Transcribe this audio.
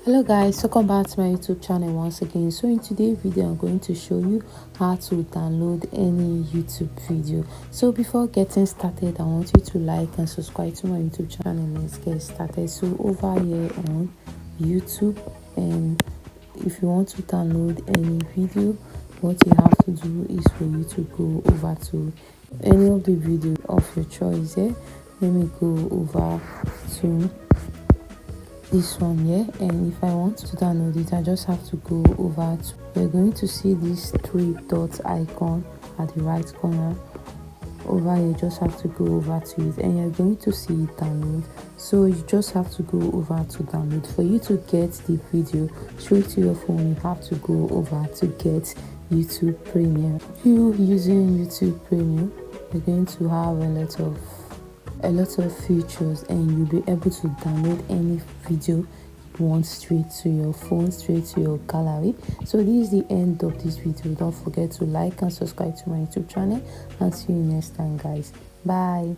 Hello guys, welcome back to my YouTube channel once again. So in today's video I'm going to show you how to download any YouTube video. So before getting started, I want you to like and subscribe to my YouTube channel. Let's get started. So over here on YouTube, and if you want to download any video, what you have to do is for you to go over to any of the video of your choice. Let me go over to this one here, and if I want to download it, I just have to go over to, you're going to see this three dots icon at the right corner over here. Just have to go over to it and you're going to see it download. So you just have to go over to download. For you to get the video straight to your phone, you have to go over to get YouTube Premium. If you using YouTube Premium, you're going to have a lot of features and you'll be able to download any video you want straight to your phone, straight to your gallery. So this is the end of this video. Don't forget to like and subscribe to my YouTube channel, and see you next time guys. Bye.